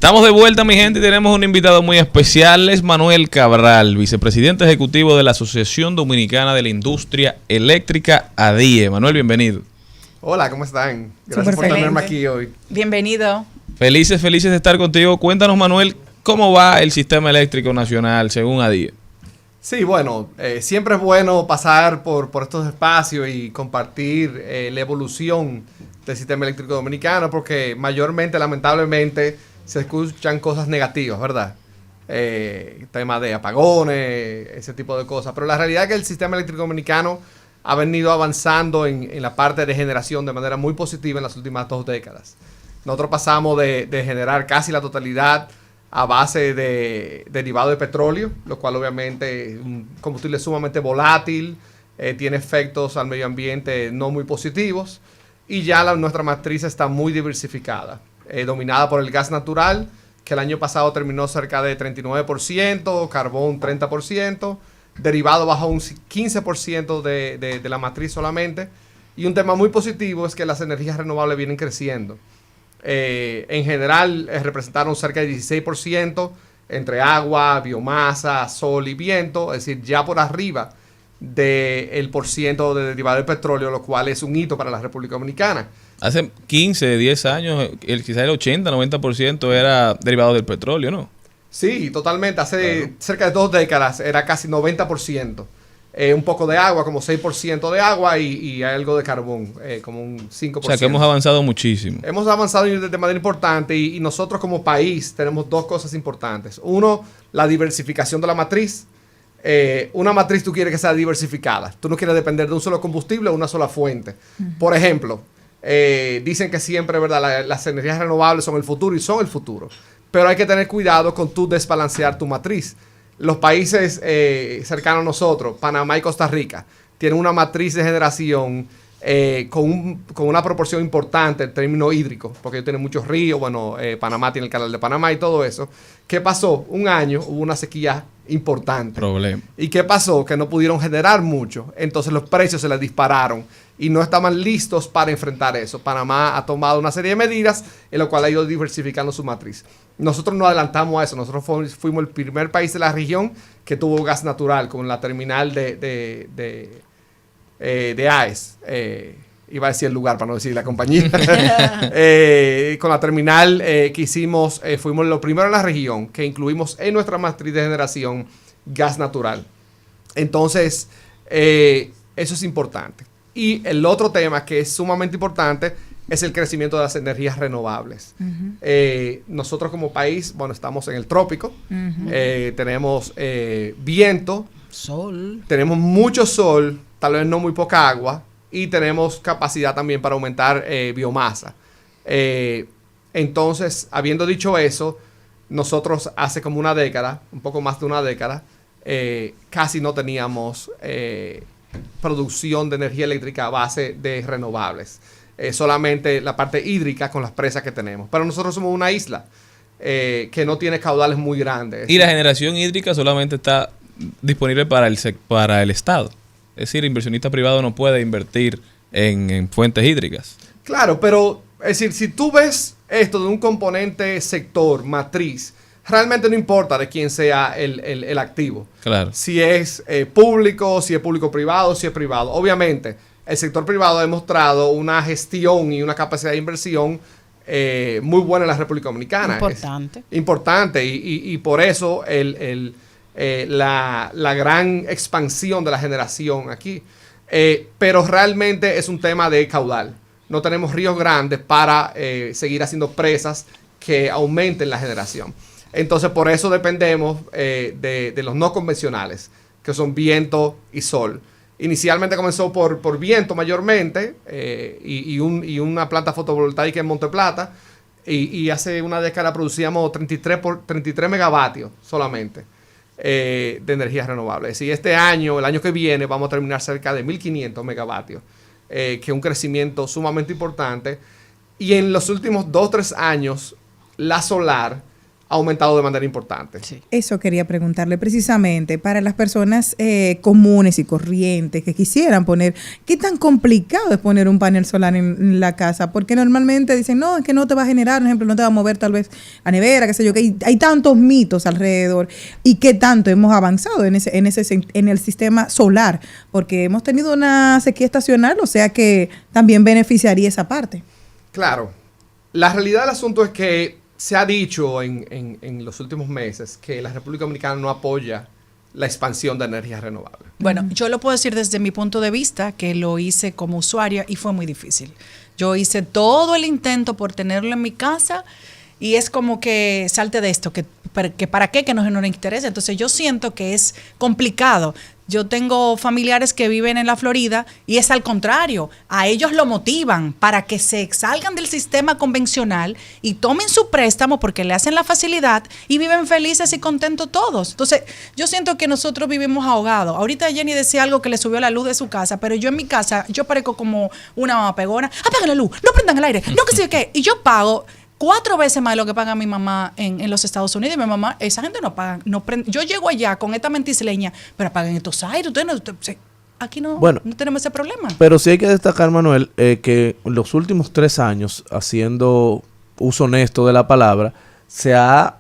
Estamos de vuelta, mi gente, y tenemos un invitado muy especial. Es Manuel Cabral, vicepresidente ejecutivo de la Asociación Dominicana de la Industria Eléctrica, ADIE. Manuel, bienvenido. Hola, ¿cómo están? Gracias por tenerme aquí hoy. Bienvenido. Felices de estar contigo. Cuéntanos, Manuel, ¿cómo va el sistema eléctrico nacional según ADIE? Sí, bueno, siempre es bueno pasar por estos espacios y compartir la evolución del sistema eléctrico dominicano, porque mayormente, lamentablemente, se escuchan cosas negativas, ¿verdad? Temas de apagones, ese tipo de cosas. Pero la realidad es que el sistema eléctrico dominicano ha venido avanzando en la parte de generación de manera muy positiva en las últimas 2 décadas. Nosotros pasamos de generar casi la totalidad a base de derivado de petróleo, lo cual obviamente es un combustible sumamente volátil, tiene efectos al medio ambiente no muy positivos, y ya nuestra matriz está muy diversificada, dominada por el gas natural, que el año pasado terminó cerca de 39%, carbón 30%, derivado bajo un 15% de la matriz solamente, y un tema muy positivo es que las energías renovables vienen creciendo. En general representaron cerca de 16% entre agua, biomasa, sol y viento, es decir, ya por arriba del % de derivado del petróleo, lo cual es un hito para la República Dominicana. Hace 15, 10 años, quizás el 80, 90% era derivado del petróleo, ¿no? Sí, totalmente. Hace cerca de 2 décadas era casi 90%. Un poco de agua, como 6% de agua y algo de carbón, como un 5%. O sea que hemos avanzado muchísimo. Hemos avanzado de manera importante y nosotros como país tenemos 2 cosas importantes. Uno, la diversificación de la matriz. Una matriz tú quieres que sea diversificada. Tú no quieres depender de un solo combustible o una sola fuente. Por ejemplo, dicen que siempre, ¿verdad? Las energías renovables son el futuro y son el futuro. Pero hay que tener cuidado con tú desbalancear tu matriz. Los países cercanos a nosotros, Panamá y Costa Rica, tienen una matriz de generación con una proporción importante en términos hídricos, porque ellos tienen muchos ríos, bueno, Panamá tiene el canal de Panamá y todo eso. ¿Qué pasó? Un año hubo una sequía importante. Problema. ¿Y qué pasó? Que no pudieron generar mucho, entonces los precios se les dispararon y no estaban listos para enfrentar eso. Panamá ha tomado una serie de medidas en lo cual ha ido diversificando su matriz. Nosotros no adelantamos a eso, nosotros fuimos el primer país de la región que tuvo gas natural con la terminal de AES. Iba a decir el lugar para no decir la compañía. Con la terminal que hicimos, fuimos lo primero en la región que incluimos en nuestra matriz de generación gas natural. Entonces, eso es importante. Y el otro tema que es sumamente importante es el crecimiento de las energías renovables. Nosotros como país, bueno, estamos en el trópico, tenemos viento, sol, tenemos mucho sol, tal vez no muy poca agua, y tenemos capacidad también para aumentar biomasa. Entonces, habiendo dicho eso, nosotros hace como una década, un poco más de una década, casi no teníamos producción de energía eléctrica a base de renovables. Solamente la parte hídrica con las presas que tenemos. Pero nosotros somos una isla que no tiene caudales muy grandes. Y la generación hídrica solamente está disponible para el Estado. Es decir, el inversionista privado no puede invertir en fuentes hídricas. Claro, pero es decir, si tú ves esto de un componente sector, matriz, realmente no importa de quién sea el activo. Claro. Si es público, si es público-privado, si es privado. Obviamente, el sector privado ha demostrado una gestión y una capacidad de inversión muy buena en la República Dominicana. Importante. Importante. Y por eso la gran expansión de la generación aquí. Pero realmente es un tema de caudal. No tenemos ríos grandes para seguir haciendo presas que aumenten la generación. Entonces, por eso dependemos de los no convencionales, que son viento y sol. Inicialmente comenzó por viento mayormente y una planta fotovoltaica en Monte Plata. Y hace una década producíamos 33 megavatios solamente de energías renovables. Y este año, el año que viene, vamos a terminar cerca de 1.500 megavatios, que es un crecimiento sumamente importante. Y en los últimos 2 o 3 años, la solar ha aumentado de manera importante. Sí. Eso quería preguntarle precisamente para las personas comunes y corrientes que quisieran poner, ¿qué tan complicado es poner un panel solar en la casa? Porque normalmente dicen, no, es que no te va a generar, por ejemplo, no te va a mover tal vez la nevera, qué sé yo, que hay tantos mitos alrededor y qué tanto hemos avanzado en el sistema solar, porque hemos tenido una sequía estacional, o sea que también beneficiaría esa parte. Claro, la realidad del asunto es que se ha dicho en los últimos meses que la República Dominicana no apoya la expansión de energías renovables. Bueno, yo lo puedo decir desde mi punto de vista, que lo hice como usuaria y fue muy difícil. Yo hice todo el intento por tenerlo en mi casa y es como que salte de esto, que para qué, que no nos interesa. Entonces yo siento que es complicado. Yo tengo familiares que viven en la Florida y es al contrario, a ellos lo motivan para que se salgan del sistema convencional y tomen su préstamo porque le hacen la facilidad y viven felices y contentos todos. Entonces, yo siento que nosotros vivimos ahogados. Ahorita Jenny decía algo que le subió la luz de su casa, pero yo en mi casa, yo parezco como una mamá pegona. Apaguen la luz, no prendan el aire, no que sé qué. Y yo pago 4 veces más de lo que paga mi mamá en los Estados Unidos. Y mi mamá, esa gente no paga, no prende. Yo llego allá con esta mentisleña, pero apaguen estos aires. Aquí no tenemos ese problema. Pero sí hay que destacar, Manuel, que en los últimos 3 años, haciendo uso honesto de la palabra, se ha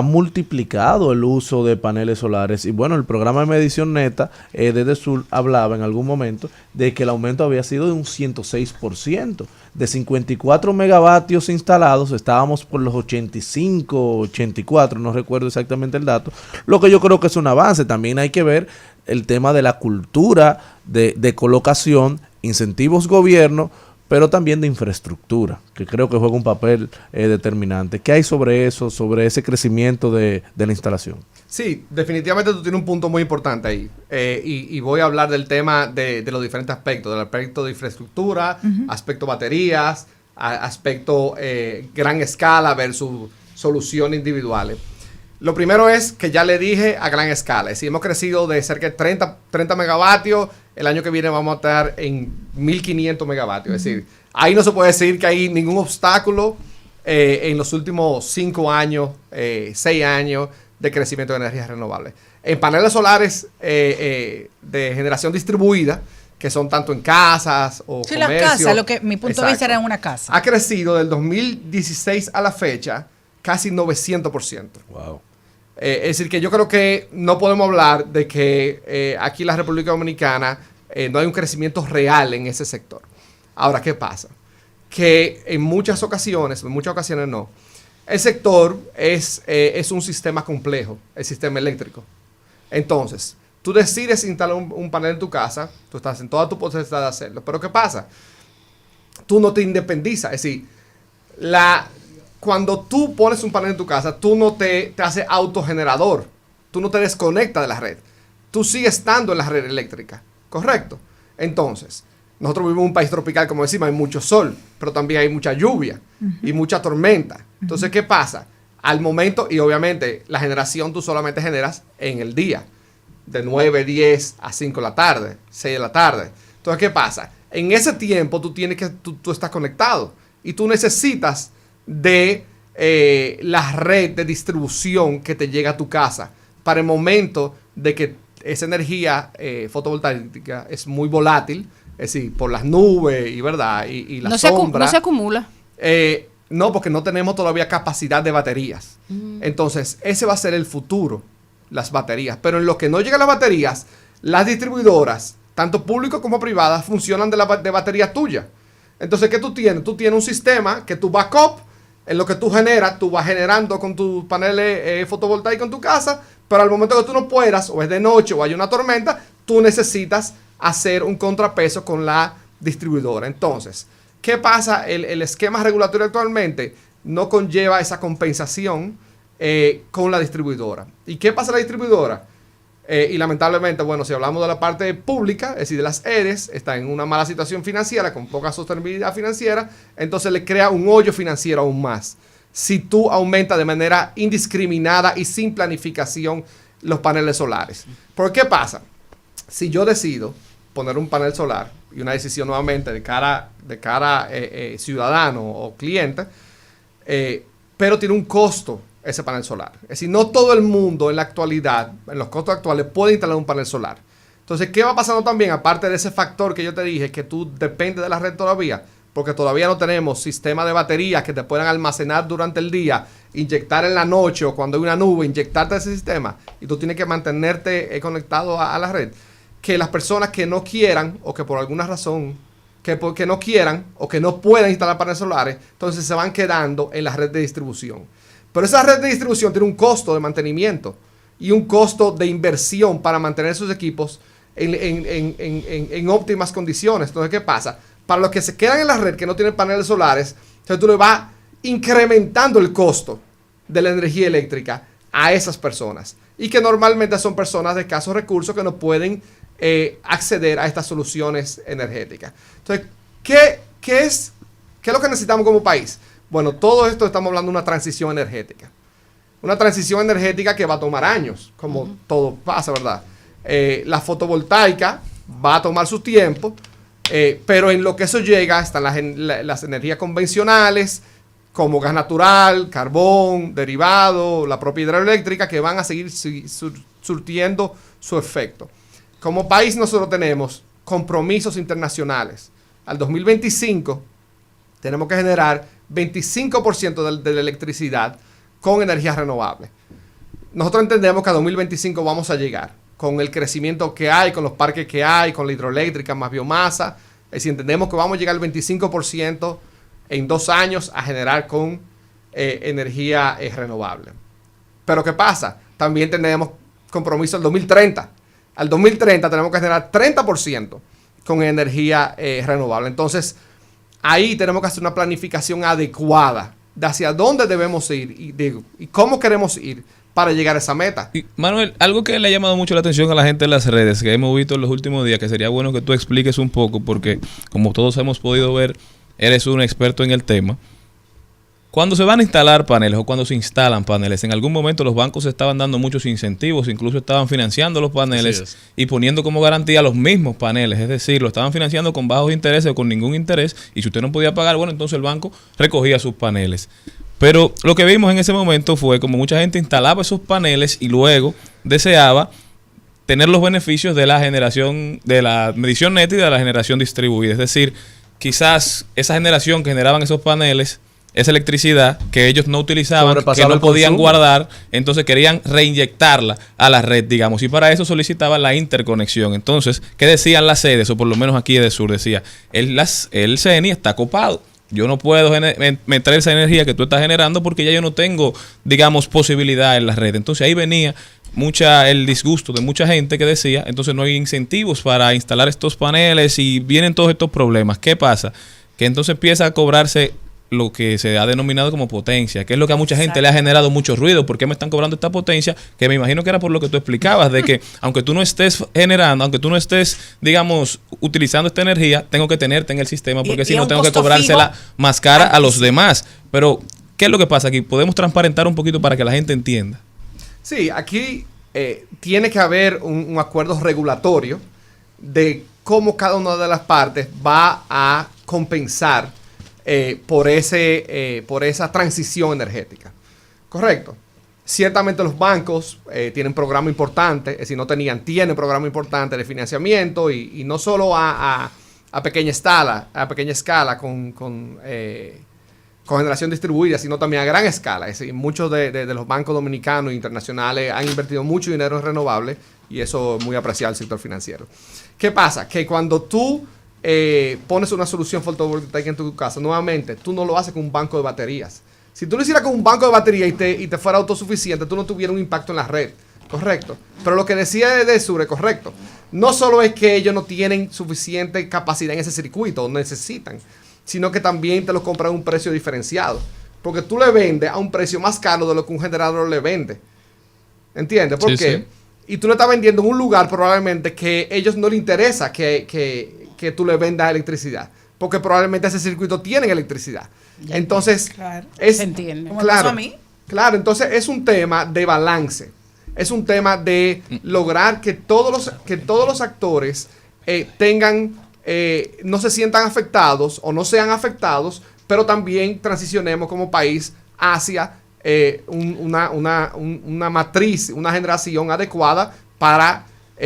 multiplicado el uso de paneles solares. Y bueno, el programa de medición neta desde Sur hablaba en algún momento de que el aumento había sido de un 106%. De 54 megavatios instalados, estábamos por los 85, 84, no recuerdo exactamente el dato, lo que yo creo que es un avance. También hay que ver el tema de la cultura de colocación, incentivos gobierno, pero también de infraestructura, que creo que juega un papel determinante. ¿Qué hay sobre eso, sobre ese crecimiento de la instalación? Sí, definitivamente tú tienes un punto muy importante ahí. Y voy a hablar del tema de los diferentes aspectos, del aspecto de infraestructura, aspecto baterías, aspecto gran escala versus soluciones individuales. Lo primero es que ya le dije a gran escala. Es decir, hemos crecido de cerca de 30 megavatios. El año que viene vamos a estar en 1500 megavatios. Es decir, ahí no se puede decir que hay ningún obstáculo en los últimos 5 años, 6 años de crecimiento de energías renovables. En paneles solares de generación distribuida, que son tanto en casas o sí, comercio. las casas, lo que mi punto de vista era una casa. Ha crecido del 2016 a la fecha casi 900%. Wow. Es decir, que yo creo que no podemos hablar de que aquí en la República Dominicana no hay un crecimiento real en ese sector. Ahora, ¿qué pasa? Que en muchas ocasiones no, el sector es un sistema complejo, el sistema eléctrico. Entonces, tú decides instalar un panel en tu casa, tú estás en toda tu potestad de hacerlo, pero ¿qué pasa? Tú no te independizas, es decir, cuando tú pones un panel en tu casa, tú no te haces autogenerador. Tú no te desconectas de la red. Tú sigues estando en la red eléctrica. ¿Correcto? Entonces, nosotros vivimos en un país tropical, como decimos, hay mucho sol, pero también hay mucha lluvia y mucha tormenta. Entonces, ¿qué pasa? Al momento, y obviamente, la generación tú solamente generas en el día. De 9, 10 a 5 de la tarde, 6 de la tarde. Entonces, ¿qué pasa? En ese tiempo tú estás conectado y tú necesitas de la red de distribución que te llega a tu casa para el momento de que esa energía fotovoltaica es muy volátil, es decir, por las nubes y verdad y la sombra. No se acumula. No, porque no tenemos todavía capacidad de baterías. Entonces, ese va a ser el futuro, las baterías. Pero en lo que no llegan las baterías, las distribuidoras, tanto públicas como privadas, funcionan de batería tuya. Entonces, ¿qué tú tienes? Tú tienes un sistema que tu backup, en lo que tú generas, tú vas generando con tus paneles fotovoltaicos en tu casa, pero al momento que tú no puedas, o es de noche o hay una tormenta, tú necesitas hacer un contrapeso con la distribuidora. Entonces, ¿qué pasa? El esquema regulatorio actualmente no conlleva esa compensación con la distribuidora. ¿Y qué pasa a la distribuidora? Y lamentablemente, bueno, si hablamos de la parte pública, es decir, de las ERES, está en una mala situación financiera, con poca sostenibilidad financiera, entonces le crea un hoyo financiero aún más. Si tú aumentas de manera indiscriminada y sin planificación los paneles solares. ¿Por qué pasa? Si yo decido poner un panel solar, y una decisión nuevamente de cara ciudadano o cliente, pero tiene un costo ese panel solar. Es decir, no todo el mundo en la actualidad, en los costos actuales, puede instalar un panel solar. Entonces, ¿qué va pasando también? Aparte de ese factor que yo te dije, que tú dependes de la red todavía, porque todavía no tenemos sistemas de baterías que te puedan almacenar durante el día, inyectar en la noche o cuando hay una nube, inyectarte ese sistema y tú tienes que mantenerte conectado a la red. Que las personas que no quieran o que por alguna razón que no quieran o que no puedan instalar paneles solares, entonces se van quedando en la red de distribución. Pero esa red de distribución tiene un costo de mantenimiento y un costo de inversión para mantener sus equipos en óptimas condiciones. Entonces, ¿qué pasa? Para los que se quedan en la red, que no tienen paneles solares, entonces tú le vas incrementando el costo de la energía eléctrica a esas personas. Y que normalmente son personas de escasos recursos que no pueden acceder a estas soluciones energéticas. Entonces, ¿qué es lo que necesitamos como país? Bueno, todo esto estamos hablando de una transición energética. Una transición energética que va a tomar años, como todo pasa, ¿verdad? La fotovoltaica va a tomar su tiempo, pero en lo que eso llega están las energías convencionales, como gas natural, carbón, derivado, la propia hidroeléctrica, que van a seguir surtiendo su efecto. Como país nosotros tenemos compromisos internacionales. Al 2025 tenemos que generar 25% de la electricidad con energías renovables. Nosotros entendemos que a 2025 vamos a llegar con el crecimiento que hay, con los parques que hay, con la hidroeléctrica, más biomasa. Es decir, entendemos que vamos a llegar al 25% en 2 años a generar con energía renovable. Pero ¿qué pasa? También tenemos compromiso al 2030. Al 2030 tenemos que generar 30% con energía renovable. Entonces, ahí tenemos que hacer una planificación adecuada de hacia dónde debemos ir y cómo queremos ir para llegar a esa meta. Y Manuel, algo que le ha llamado mucho la atención a la gente en las redes, que hemos visto en los últimos días, que sería bueno que tú expliques un poco, porque como todos hemos podido ver, eres un experto en el tema. Cuando se van a instalar paneles o cuando se instalan paneles, en algún momento los bancos estaban dando muchos incentivos, incluso estaban financiando los paneles y poniendo como garantía los mismos paneles, es decir, lo estaban financiando con bajos intereses o con ningún interés, y si usted no podía pagar, bueno, entonces el banco recogía sus paneles. Pero lo que vimos en ese momento fue como mucha gente instalaba esos paneles y luego deseaba tener los beneficios de la generación, de la medición neta y de la generación distribuida, es decir, quizás esa generación que generaban esos paneles, esa electricidad que ellos no utilizaban, que no podían guardar, entonces querían reinyectarla a la red, digamos, y para eso solicitaban la interconexión. Entonces, ¿qué decían las sedes? O por lo menos aquí de Sur decía, el CENI está copado. Yo no puedo meter esa energía que tú estás generando porque ya yo no tengo, digamos, posibilidad en la red. Entonces ahí venía el disgusto de mucha gente que decía, entonces no hay incentivos para instalar estos paneles y vienen todos estos problemas. ¿Qué pasa? Que entonces empieza a cobrarse lo que se ha denominado como potencia, que es lo que a mucha gente le ha generado mucho ruido. ¿Por qué me están cobrando esta potencia? Que me imagino que era por lo que tú explicabas, de que aunque tú no estés generando, aunque tú no estés, digamos, utilizando esta energía, tengo que tenerte en el sistema, porque si no tengo que cobrársela más cara a los demás. Pero, ¿qué es lo que pasa aquí? ¿Podemos transparentar un poquito para que la gente entienda? Sí, aquí tiene que haber un acuerdo regulatorio de cómo cada una de las partes va a compensar por esa transición energética. Correcto. Ciertamente los bancos tienen programa importante, es decir, tienen programa importante de financiamiento y no solo a pequeña escala con generación distribuida, sino también a gran escala. Es decir, muchos de los bancos dominicanos e internacionales han invertido mucho dinero en renovables y eso es muy apreciado el sector financiero. ¿Qué pasa? Que cuando tú pones una solución fotovoltaica en tu casa, nuevamente, tú no lo haces con un banco de baterías. Si tú lo hicieras con un banco de baterías y te fuera autosuficiente, tú no tuvieras un impacto en la red. Correcto. Pero lo que decía de Sur es correcto. No solo es que ellos no tienen suficiente capacidad en ese circuito, necesitan, sino que también te lo compran a un precio diferenciado. Porque tú le vendes a un precio más caro de lo que un generador le vende. ¿Entiendes? ¿Por qué? Sí. Y tú le estás vendiendo en un lugar probablemente que a ellos no les interesa que tú le vendas electricidad, porque probablemente ese circuito tiene electricidad. Entonces, claro, se entiende. Claro, a mí? Claro, entonces es un tema de balance. Es un tema de lograr que todos los actores no se sientan afectados o no sean afectados, pero también transicionemos como país hacia una matriz, una generación adecuada para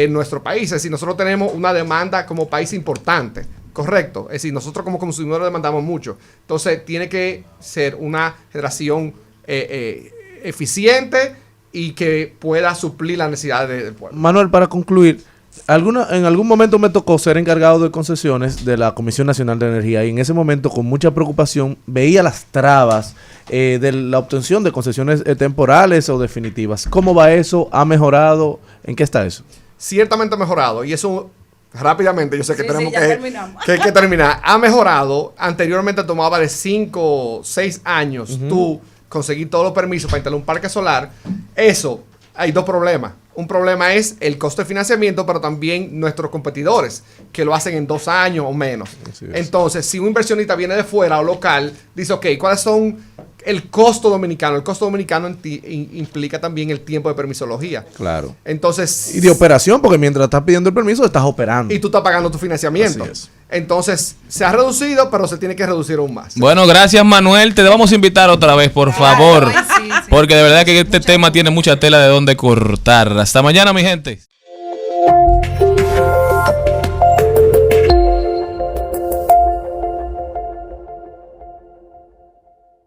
nuestro país. Es decir, nosotros tenemos una demanda como país importante, correcto. Es decir, nosotros como consumidores demandamos mucho. Entonces, tiene que ser una generación eficiente y que pueda suplir las necesidades del pueblo. Manuel, para concluir, en algún momento me tocó ser encargado de concesiones de la Comisión Nacional de Energía y en ese momento con mucha preocupación veía las trabas de la obtención de concesiones temporales o definitivas. ¿Cómo va eso? ¿Ha mejorado? ¿En qué está eso? Ciertamente ha mejorado y eso rápidamente, yo sé que Sí, tenemos sí, ya terminamos. que terminar. Ha mejorado. Anteriormente tomaba de 5, 6 años tú conseguir todos los permisos para instalar un parque solar. Eso, hay dos problemas. Un problema es el costo de financiamiento, pero también nuestros competidores, que lo hacen en 2 años o menos. Entonces, si un inversionista viene de fuera o local, dice, ok, ¿cuáles son el costo dominicano? El costo dominicano implica también el tiempo de permisología. Claro. Entonces... Y de operación, porque mientras estás pidiendo el permiso, estás operando. Y tú estás pagando tu financiamiento. Así es. Entonces, se ha reducido, pero se tiene que reducir aún más. Bueno, gracias Manuel. Te vamos a invitar otra vez, por favor. Ay, sí, sí. Porque de verdad que este tema tiene mucha tela de donde cortar. Hasta mañana, mi gente.